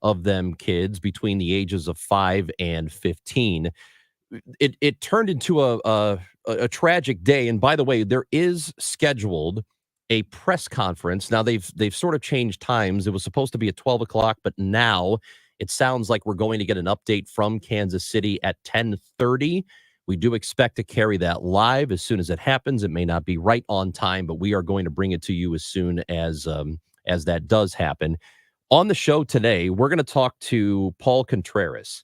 of them kids between the ages of 5 and 15. It turned into a tragic day. And by the way, there is scheduled a press conference. Now they've sort of changed times. It was supposed to be at 12 o'clock, but now it sounds like we're going to get an update from Kansas City at 10:30. We do expect to carry that live as soon as it happens. It may not be right on time, but we are going to bring it to you as soon as that does happen. On the show today, we're going to talk to Paul Contreras.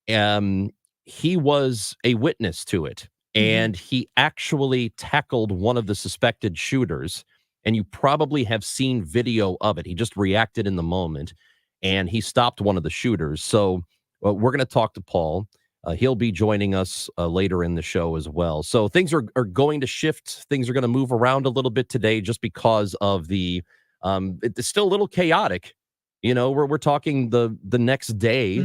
He was a witness to it, and he actually tackled one of the suspected shooters, and you probably have seen video of it. He just reacted in the moment, and he stopped one of the shooters. So we're going to talk to Paul. He'll be joining us later in the show as well. So things are going to shift. Things are going to move around a little bit today just because of the it's still a little chaotic. You know, we're talking the next day,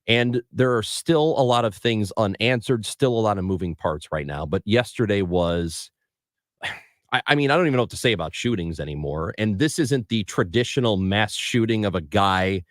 and there are still a lot of things unanswered, still a lot of moving parts right now. But yesterday was, I mean, I don't even know what to say about shootings anymore. And this isn't the traditional mass shooting of a guy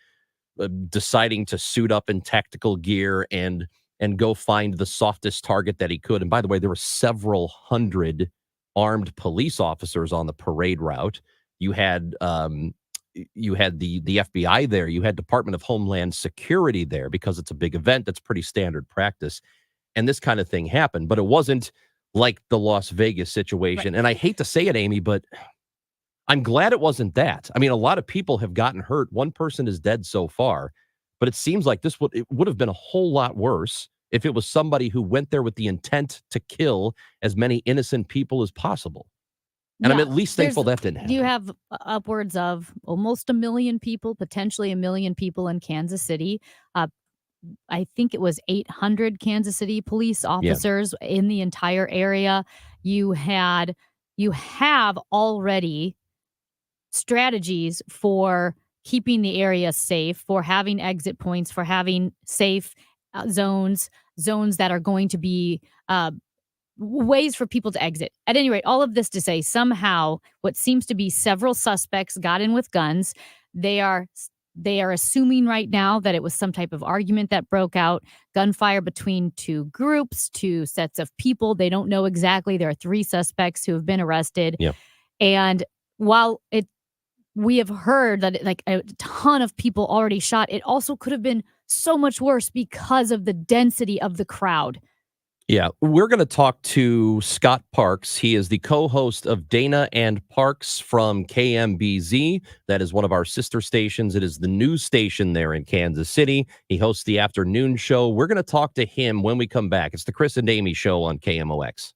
deciding to suit up in tactical gear and go find the softest target that he could. And by the way, there were several hundred armed police officers on the parade route. You had the FBI there. You had Department of Homeland Security there because it's a big event. That's pretty standard practice. And this kind of thing happened, but it wasn't like the Las Vegas situation. Right. And I hate to say it, Amy, but I'm glad it wasn't that. I mean, a lot of people have gotten hurt. One person is dead so far, but it seems like it would have been a whole lot worse if it was somebody who went there with the intent to kill as many innocent people as possible. And I'm at least thankful that didn't happen. You have upwards of almost 1 million people, potentially 1 million people in Kansas City. I think it was 800 Kansas City police officers in the entire area. You have already strategies for keeping the area safe, for having exit points, for having safe zones that are going to be ways for people to exit. At any rate, all of this to say, somehow what seems to be several suspects got in with guns. They are assuming right now that it was some type of argument that broke out, gunfire between two groups, two sets of people. They don't know exactly. There are 3 suspects who have been arrested. Yep. And while we have heard that like a ton of people already shot, it also could have been so much worse because of the density of the crowd. Yeah, we're going to talk to Scott Parks. He is the co-host of Dana and Parks from KMBZ. That is one of our sister stations. It is the news station there in Kansas City. He hosts the afternoon show. We're going to talk to him when we come back. It's the Chris and Amy show on KMOX.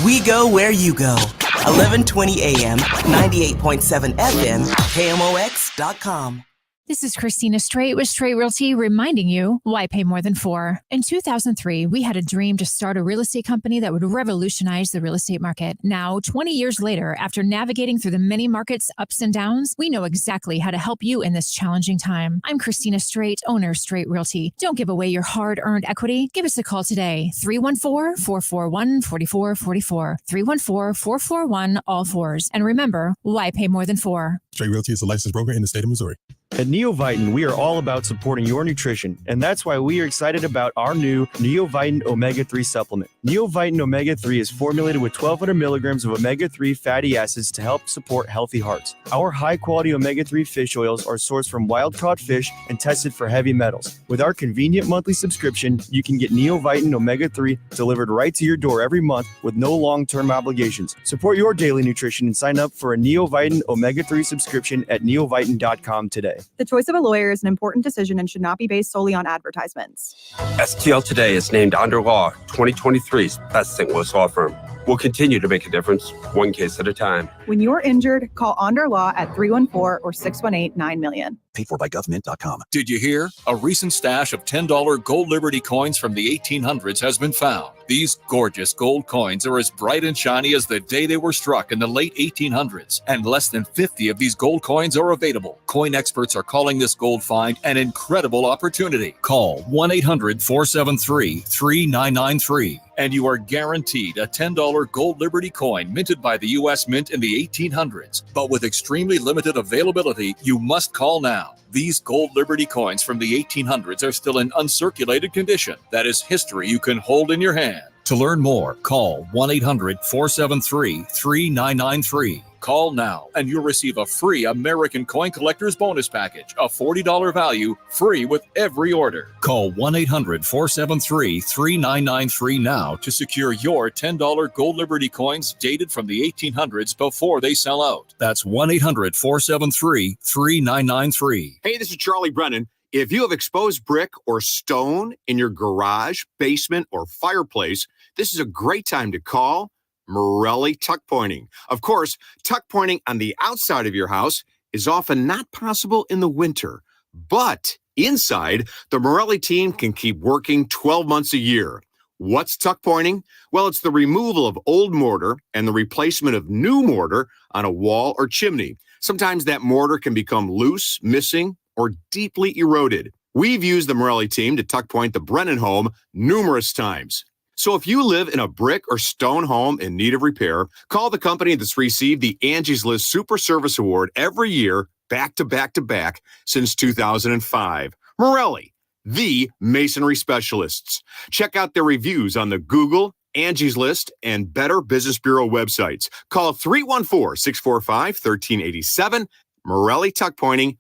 We go where you go. 1120 AM, 98.7 FM, KMOX.com. This is Christina Straight with Straight Realty reminding you why pay more than 4. In 2003, we had a dream to start a real estate company that would revolutionize the real estate market. Now, 20 years later, after navigating through the many markets' ups and downs, we know exactly how to help you in this challenging time. I'm Christina Straight, owner of Straight Realty. Don't give away your hard-earned equity. Give us a call today, 314-441-4444, 314-441-all-4s. And remember, why pay more than 4? Straight Realty is a licensed broker in the state of Missouri. At Neovitin, we are all about supporting your nutrition, and that's why we are excited about our new Neovitin Omega-3 supplement. Neovitin Omega-3 is formulated with 1,200 milligrams of omega-3 fatty acids to help support healthy hearts. Our high-quality omega-3 fish oils are sourced from wild-caught fish and tested for heavy metals. With our convenient monthly subscription, you can get Neovitin Omega-3 delivered right to your door every month with no long-term obligations. Support your daily nutrition and sign up for a Neovitin Omega-3 subscription at neovitin.com today. The choice of a lawyer is an important decision and should not be based solely on advertisements. STL Today is named Under Law 2023's best St. Louis law firm. We'll continue to make a difference, one case at a time. When you're injured, call Onder Law at 314 or 618-9000000. Paid for by government.com. Did you hear? A recent stash of $10 gold Liberty coins from the 1800s has been found. These gorgeous gold coins are as bright and shiny as the day they were struck in the late 1800s, and less than 50 of these gold coins are available. Coin experts are calling this gold find an incredible opportunity. Call 1-800-473-3993. and you are guaranteed a $10 Gold Liberty coin minted by the U.S. Mint in the 1800s. But with extremely limited availability, you must call now. These Gold Liberty coins from the 1800s are still in uncirculated condition. That is history you can hold in your hand. To learn more, call 1-800-473-3993. Call now and you'll receive a free American Coin Collector's Bonus Package, a $40 value, free with every order. Call 1-800-473-3993 now to secure your $10 Gold Liberty coins dated from the 1800s before they sell out. That's 1-800-473-3993. Hey, this is Charlie Brennan. If you have exposed brick or stone in your garage, basement, or fireplace, this is a great time to call Morelli Tuck Pointing. Of course, tuck pointing on the outside of your house is often not possible in the winter, but inside, the Morelli team can keep working 12 months a year. What's tuck pointing? Well, it's the removal of old mortar and the replacement of new mortar on a wall or chimney. Sometimes that mortar can become loose, missing, or deeply eroded. We've used the Morelli team to tuck point the Brennan home numerous times. So if you live in a brick or stone home in need of repair, call the company that's received the Angie's List Super Service Award every year, back to back to back, since 2005. Morelli, the masonry specialists. Check out their reviews on the Google, Angie's List, and Better Business Bureau websites. Call 314-645-1387, MorelliTuckPointing.com.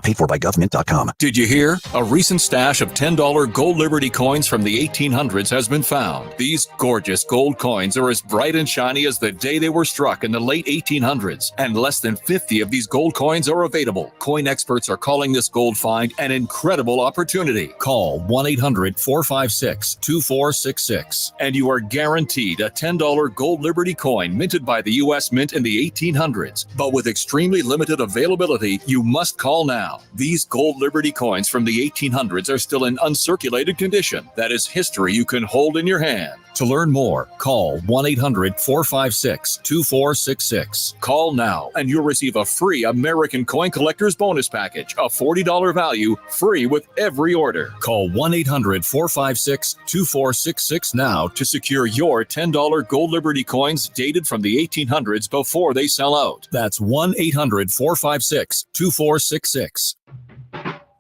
Paid for by government.com. Did you hear? A recent stash of $10 Gold Liberty coins from the 1800s has been found. These gorgeous gold coins are as bright and shiny as the day they were struck in the late 1800s, and less than 50 of these gold coins are available. Coin experts are calling this gold find an incredible opportunity. Call 1-800-456-2466, and you are guaranteed a $10 Gold Liberty coin minted by the U.S. Mint in the 1800s. But with extremely limited availability, you must call now. These Gold Liberty coins from the 1800s are still in uncirculated condition. That is history you can hold in your hand. To learn more, call 1-800-456-2466. Call now and you'll receive a free American Coin Collector's Bonus Package, a $40 value, free with every order. Call 1-800-456-2466 now to secure your $10 Gold Liberty coins dated from the 1800s before they sell out. That's 1-800-456-2466.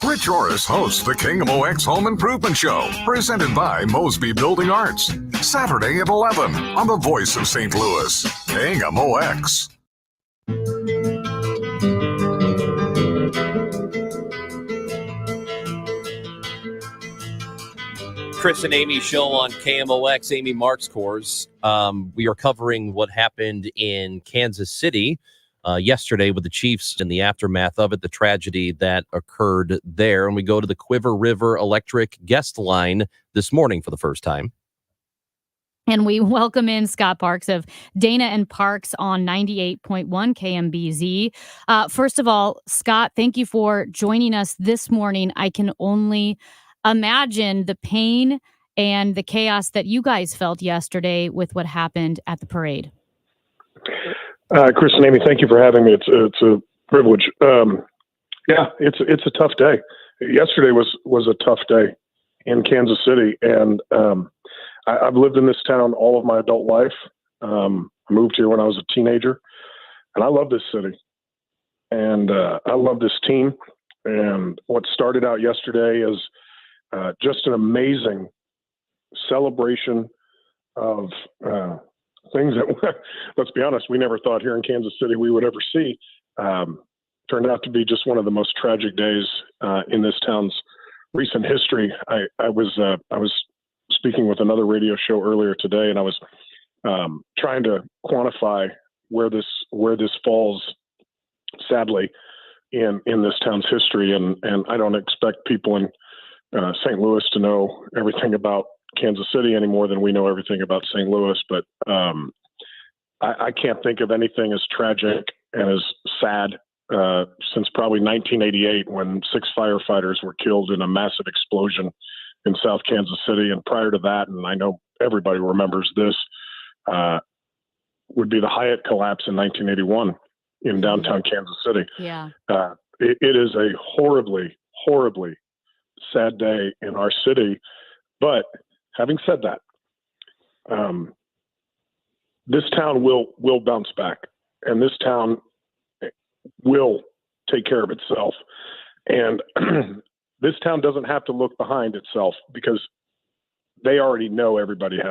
Rich Orris hosts the Kingdom OX Home Improvement Show, presented by Mosby Building Arts. Saturday at 11 on the Voice of St. Louis, Kingdom OX. Chris and Amy show on KMOX, Amy Marks Course. We are covering what happened in Kansas City yesterday with the Chiefs in the aftermath of it, the tragedy that occurred there. And we go to the Quiver River Electric guest line this morning for the first time. And we welcome in Scott Parks of Dana and Parks on 98.1 KMBZ. First of all, Scott, thank you for joining us this morning. I can only imagine the pain and the chaos that you guys felt yesterday with what happened at the parade. Chris and Amy, thank you for having me. It's a privilege. Yeah, it's a tough day. Yesterday was a tough day in Kansas City, and I've lived in this town all of my adult life. I moved here when I was a teenager, and I love this city, and I love this team. And what started out yesterday is just an amazing celebration of things that, let's be honest, we never thought here in Kansas City we would ever see. Turned out to be just one of the most tragic days in this town's recent history. I was speaking with another radio show earlier today, and I was trying to quantify where this falls, sadly, in this town's history. And I don't expect people in St. Louis to know everything about Kansas City any more than we know everything about St. Louis. But I can't think of anything as tragic and as sad since probably 1988, when 6 firefighters were killed in a massive explosion in South Kansas City. And prior to that, and I know everybody remembers this, would be the Hyatt collapse in 1981 in downtown Kansas City. Yeah. It is a horribly, horribly sad day in our city. But having said that, this town will bounce back, and this town will take care of itself. And this town doesn't have to look behind itself because they already know everybody has